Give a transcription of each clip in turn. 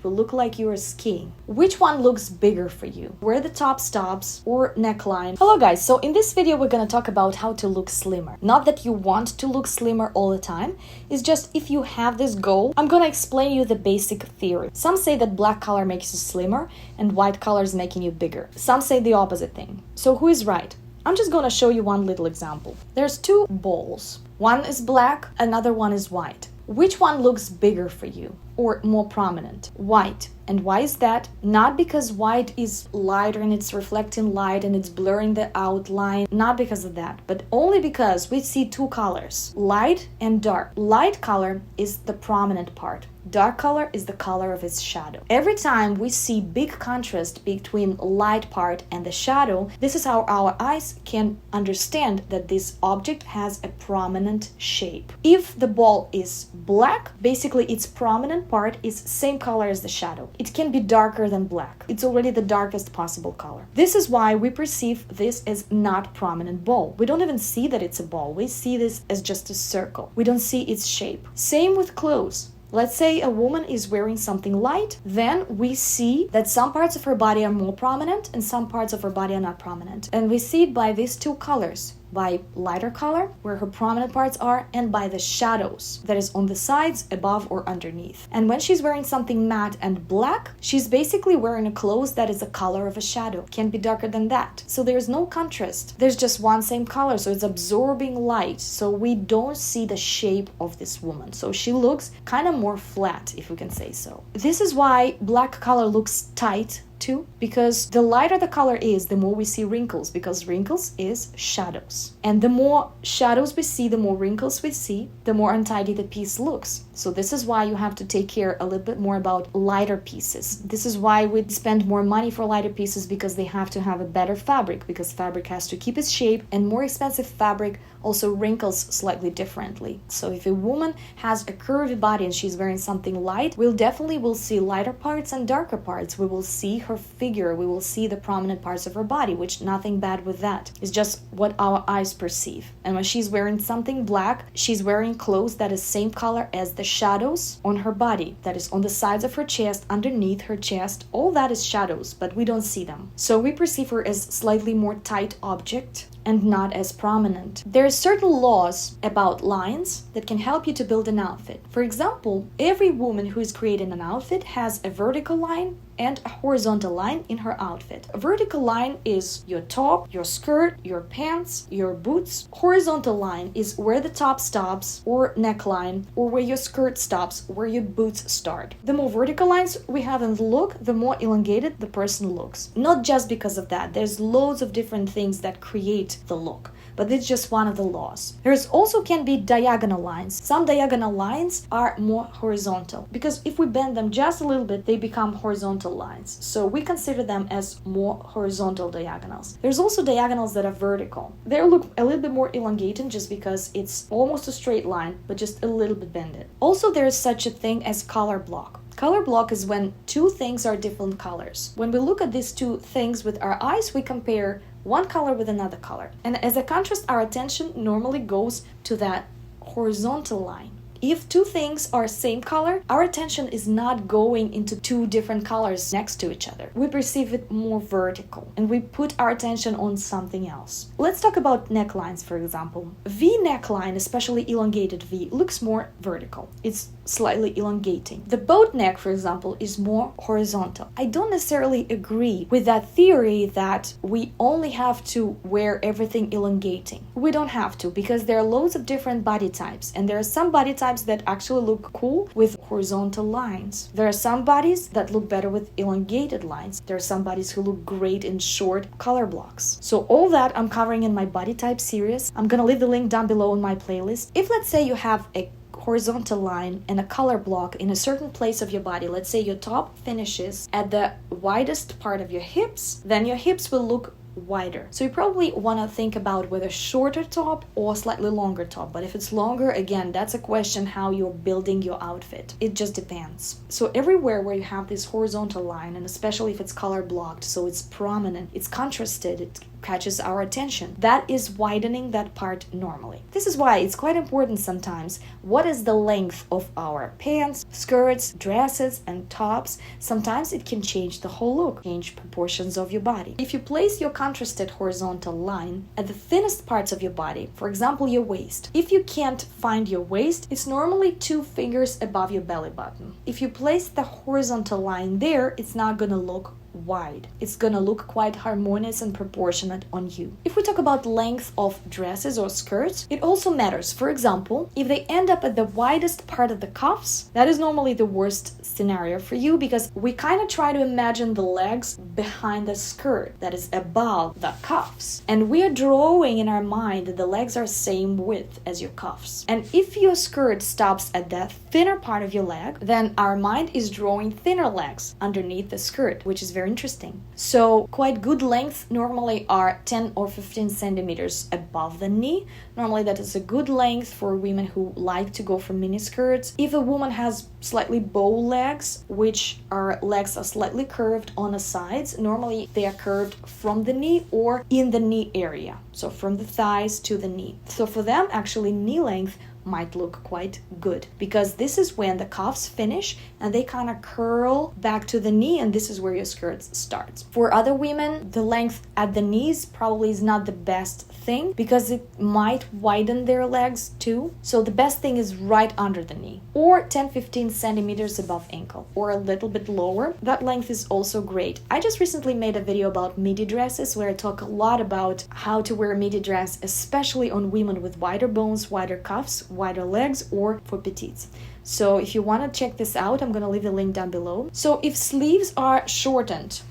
will look like you are skiing. Which one looks bigger for you? Where the top stops or neckline? Hello guys, so in this video we're gonna talk about how to look slimmer. Not that you want to look slimmer all the time, it's just if you have this goal, I'm gonna explain you the basic theory. Some say that black color makes you slimmer and white color is making you bigger. Some say the opposite thing. So who is right? I'm just gonna show you one little example. There's two balls. One is black, another one is white. Which one looks bigger for you or more prominent? White. And why is that? Not because white is lighter and it's reflecting light and it's blurring the outline, not because of that, but only because we see two colors, light and dark. Light color is the prominent part. Dark color is the color of its shadow. Every time we see big contrast between light part and the shadow, this is how our eyes can understand that this object has a prominent shape. If the ball is black, basically its prominent part is same color as the shadow. It can be darker than black. It's already the darkest possible color. This is why we perceive this as not prominent ball. We don't even see that it's a ball. We see this as just a circle. We don't see its shape. Same with clothes. Let's say a woman is wearing something light, then we see that some parts of her body are more prominent and some parts of her body are not prominent. And we see it by these two colors. By lighter color, where her prominent parts are, and by the shadows that is on the sides, above or underneath. And when she's wearing something matte and black, she's basically wearing a clothes that is the color of a shadow. Can't be darker than that. So there's no contrast. There's just one same color, so it's absorbing light. So we don't see the shape of this woman. So she looks kind of more flat, if we can say so. This is why black color looks tight too, because the lighter the color is, the more we see wrinkles, because wrinkles is shadows. And the more shadows we see, the more wrinkles we see, the more untidy the piece looks. So this is why you have to take care a little bit more about lighter pieces. This is why we spend more money for lighter pieces, because they have to have a better fabric, because fabric has to keep its shape, and more expensive fabric also wrinkles slightly differently. So if a woman has a curvy body and she's wearing something light, we'll see lighter parts and darker parts. We will see her figure, we will see the prominent parts of her body, which nothing bad with that. It's just what our eyes perceive. And when she's wearing something black, she's wearing clothes that is same color as the shadows on her body, that is on the sides of her chest, underneath her chest. All that is shadows, but we don't see them. So we perceive her as slightly more tight object and not as prominent. There are certain laws about lines that can help you to build an outfit. For example, every woman who is creating an outfit has a vertical line and a horizontal line in her outfit. A vertical line is your top, your skirt, your pants, your boots. Horizontal line is where the top stops or neckline, or where your skirt stops, where your boots start. The more vertical lines we have in the look, the more elongated the person looks. Not just because of that. There's loads of different things that create the look, but it's just one of the laws. There's also can be diagonal lines. Some diagonal lines are more horizontal, because if we bend them just a little bit, they become horizontal lines. So we consider them as more horizontal diagonals. There's also diagonals that are vertical. They look a little bit more elongated just because it's almost a straight line, but just a little bit bended. Also, there is such a thing as color block. Color block is when two things are different colors. When we look at these two things with our eyes, we compare one color with another color. And as a contrast, our attention normally goes to that horizontal line. If two things are same color, our attention is not going into two different colors next to each other. We perceive it more vertical and we put our attention on something else. Let's talk about necklines, for example. V neckline, especially elongated V, looks more vertical. It's slightly elongating. The boat neck, for example, is more horizontal. I don't necessarily agree with that theory that we only have to wear everything elongating. We don't have to, because there are loads of different body types, and there are some body types that actually look cool with horizontal lines. There are some bodies that look better with elongated lines. There are some bodies who look great in short color blocks. So all that I'm covering in my body type series. I'm gonna leave the link down below in my playlist. If let's say you have a horizontal line and a color block in a certain place of your body, let's say your top finishes at the widest part of your hips, then your hips will look wider. So you probably want to think about whether shorter top or slightly longer top. But if it's longer, again, that's a question how you're building your outfit. It just depends. So everywhere where you have this horizontal line, and especially if it's color blocked, so it's prominent, it's contrasted, it catches our attention, that is widening that part normally. This is why it's quite important sometimes what is the length of our pants, skirts, dresses, and tops. Sometimes it can change the whole look, change proportions of your body. If you place your contrasted horizontal line at the thinnest parts of your body, for example your waist, if you can't find your waist, it's normally 2 fingers above your belly button. If you place the horizontal line there, it's not gonna look wide. It's gonna look quite harmonious and proportionate on you. If we talk about length of dresses or skirts, it also matters. For example, if they end up at the widest part of the cuffs, that is normally the worst scenario for you, because we kind of try to imagine the legs behind the skirt that is above the cuffs, and we are drawing in our mind that the legs are same width as your cuffs. And if your skirt stops at the thinner part of your leg, then our mind is drawing thinner legs underneath the skirt, which is very interesting. So quite good length normally are 10 or 15 centimeters above the knee. Normally that is a good length for women who like to go for mini skirts. If a woman has slightly bow legs, which are legs are slightly curved on the sides, normally they are curved from the knee or in the knee area, so from the thighs to the knee. So for them, actually knee length might look quite good, because this is when the cuffs finish and they kind of curl back to the knee, and this is where your skirt starts. For other women, the length at the knees probably is not the best thing, because it might widen their legs too. So the best thing is right under the knee, or 10-15 centimeters above ankle, or a little bit lower. That length is also great. I just recently made a video about midi dresses where I talk a lot about how to wear a midi dress, especially on women with wider bones, wider cuffs, wider legs, or for petites. So if you want to check this out, I'm going to leave the link down below. So if sleeves are shortened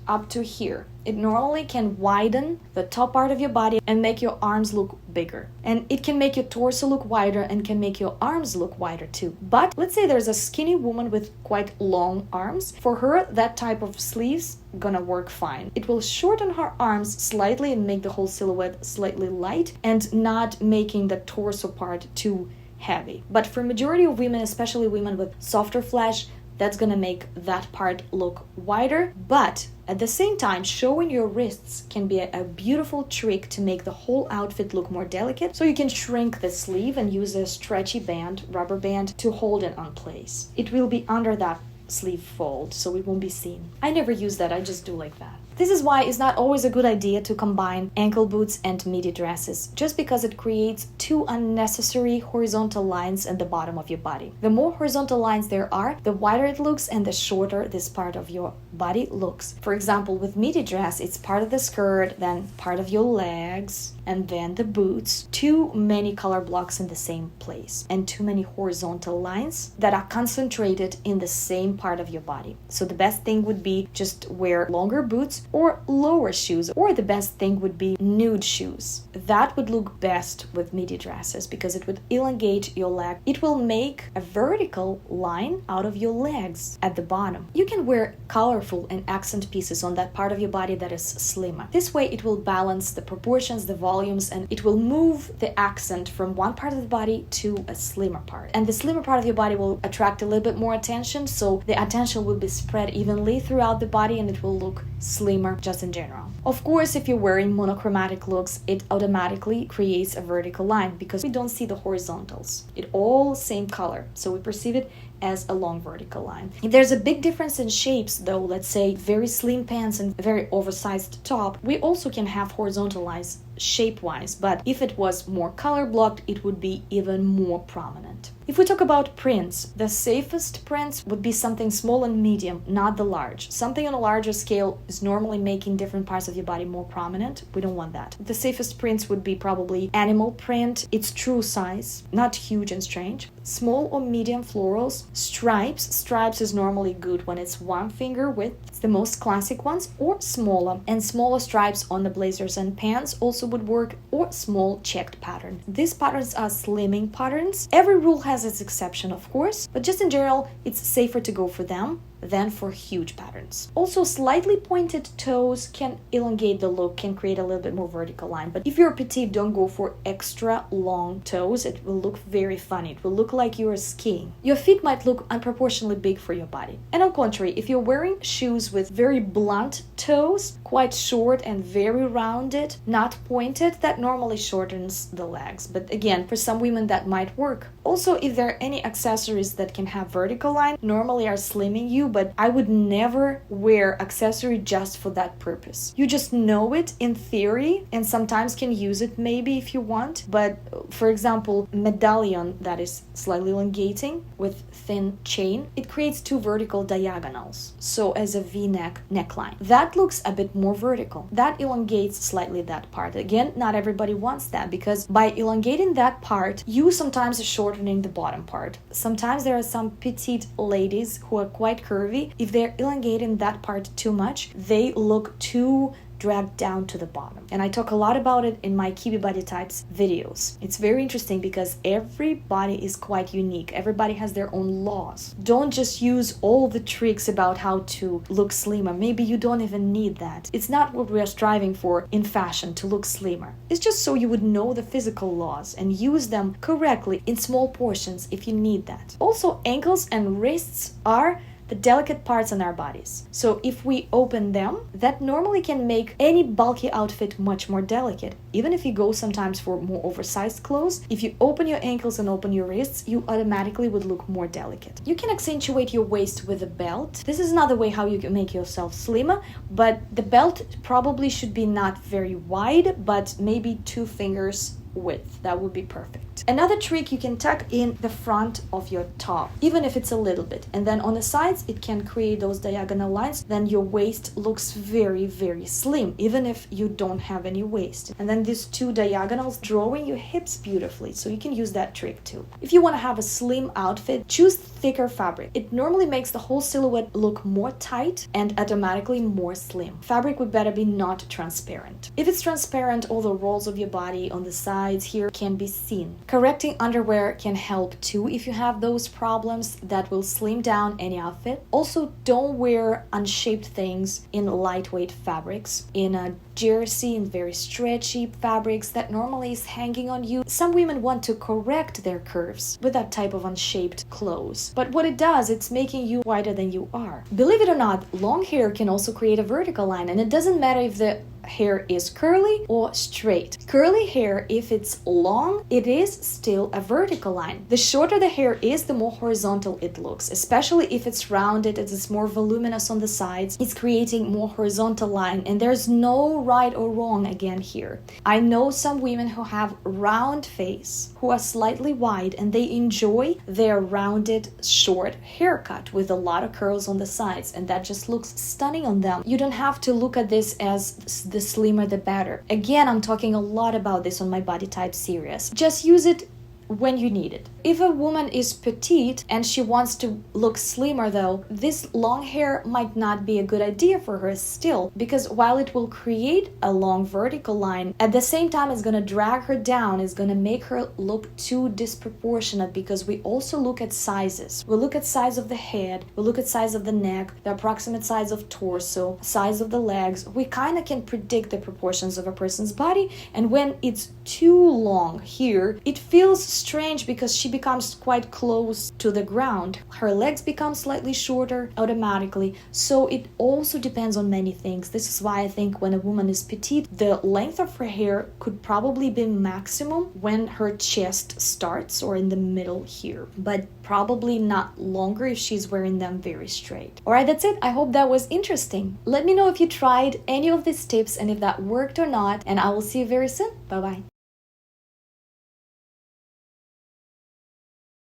up to here, it normally can widen the top part of your body and make your arms look bigger. And it can make your torso look wider and can make your arms look wider too. But let's say there's a skinny woman with quite long arms. For her, that type of sleeves gonna work fine. It will shorten her arms slightly and make the whole silhouette slightly light and not making the torso part too heavy. But for majority of women, especially women with softer flesh, that's gonna make that part look wider. But at the same time, showing your wrists can be a beautiful trick to make the whole outfit look more delicate. So you can shrink the sleeve and use a stretchy band, rubber band, to hold it on place. It will be under that sleeve fold, so it won't be seen. I never use that, I just do like that. This is why it's not always a good idea to combine ankle boots and midi dresses, just because it creates 2 unnecessary horizontal lines at the bottom of your body. The more horizontal lines there are, the wider it looks and the shorter this part of your body looks. For example, with midi dress, it's part of the skirt, then part of your legs, and then the boots. Too many color blocks in the same place, and too many horizontal lines that are concentrated in the same part of your body. So the best thing would be just wear longer boots or lower shoes, or the best thing would be nude shoes. That would look best with midi dresses because it would elongate your leg. It will make a vertical line out of your legs at the bottom. You can wear colorful and accent pieces on that part of your body that is slimmer. This way it will balance the proportions, the volumes, and it will move the accent from one part of the body to a slimmer part. And the slimmer part of your body will attract a little bit more attention, so the attention will be spread evenly throughout the body and it will look slimmer just in general. Of course, if you're wearing monochromatic looks, it automatically creates a vertical line because we don't see the horizontals. It all same color, so we perceive it as a long vertical line. If there's a big difference in shapes though, let's say very slim pants and very oversized top, we also can have horizontal lines shape-wise, but if it was more color blocked, it would be even more prominent. If we talk about prints, the safest prints would be something small and medium, not the large. Something on a larger scale is normally making different parts of your body more prominent. We don't want that. The safest prints would be probably animal print, its true size, not huge and strange. Small or medium florals, stripes. Stripes is normally good when it's 1 finger width. It's the most classic ones, or smaller. And smaller stripes on the blazers and pants also would work, or small checked pattern. These patterns are slimming patterns. Every rule has its exception, of course, but just in general, it's safer to go for them. than for huge patterns. Also, slightly pointed toes can elongate the look, can create a little bit more vertical line. But if you're petite, don't go for extra long toes. It will look very funny. It will look like you're skiing. Your feet might look unproportionately big for your body. And on contrary, if you're wearing shoes with very blunt toes, quite short and very rounded, not pointed, that normally shortens the legs. But again, for some women that might work. Also, if there are any accessories that can have vertical line, normally are slimming you, but I would never wear accessory just for that purpose. You just know it in theory and sometimes can use it maybe if you want. But for example, medallion that is slightly elongating with thin chain, it creates two vertical diagonals. So as a V-neck neckline, that looks a bit more vertical. That elongates slightly that part. Again, not everybody wants that, because by elongating that part, you sometimes are shortening the bottom part. Sometimes there are some petite ladies who are quite curvy. If they're elongating that part too much, they look too dragged down to the bottom. And I talk a lot about it in my Kiwi body types videos. It's very interesting because every body is quite unique. Everybody has their own laws. Don't just use all the tricks about how to look slimmer. Maybe you don't even need that. It's not what we are striving for in fashion, to look slimmer. It's just so you would know the physical laws and use them correctly in small portions if you need that. Also, ankles and wrists are the delicate parts on our bodies. So if we open them, that normally can make any bulky outfit much more delicate. Even if you go sometimes for more oversized clothes, if you open your ankles and open your wrists, you automatically would look more delicate. You can accentuate your waist with a belt. This is another way how you can make yourself slimmer, but the belt probably should be not very wide, but maybe 2 fingers width. That would be perfect. Another trick, you can tuck in the front of your top, even if it's a little bit, and then on the sides it can create those diagonal lines. Then your waist looks very, very slim, even if you don't have any waist. And then these 2 diagonals drawing your hips beautifully, so you can use that trick too. If you want to have a slim outfit, choose thicker fabric. It normally makes the whole silhouette look more tight and automatically more slim. Fabric would better be not transparent. If it's transparent, all the rolls of your body on the sides here can be seen. Correcting underwear can help too if you have those problems. That will slim down any outfit. Also, don't wear unshaped things in lightweight fabrics, in a jersey, in very stretchy fabrics that normally is hanging on you. Some women want to correct their curves with that type of unshaped clothes, but what it does, it's making you wider than you are. Believe it or not, long hair can also create a vertical line, and it doesn't matter if the hair is curly or straight. Curly hair, if it's long, it is still a vertical line. The shorter the hair is, the more horizontal it looks, especially if it's rounded, it's more voluminous on the sides. It's creating more horizontal line, and there's no right or wrong again here. I know some women who have round face, who are slightly wide, and they enjoy their rounded short haircut with a lot of curls on the sides, and that just looks stunning on them. You don't have to look at this as the slimmer the better. Again, I'm talking a lot about this on my body type series. Just use it when you need it. If a woman is petite and she wants to look slimmer though, this long hair might not be a good idea for her still, because while it will create a long vertical line, at the same time it's gonna drag her down, it's gonna make her look too disproportionate, because we also look at sizes. We look at size of the head, we look at size of the neck, the approximate size of torso, size of the legs. We kind of can predict the proportions of a person's body, and when it's too long here, it feels strange because she becomes quite close to the ground. Her legs become slightly shorter automatically. So it also depends on many things. This is why I think when a woman is petite, the length of her hair could probably be maximum when her chest starts or in the middle here, but probably not longer if she's wearing them very straight. Alright, that's it. I hope that was interesting. Let me know if you tried any of these tips and if that worked or not, and I will see you very soon. Bye bye.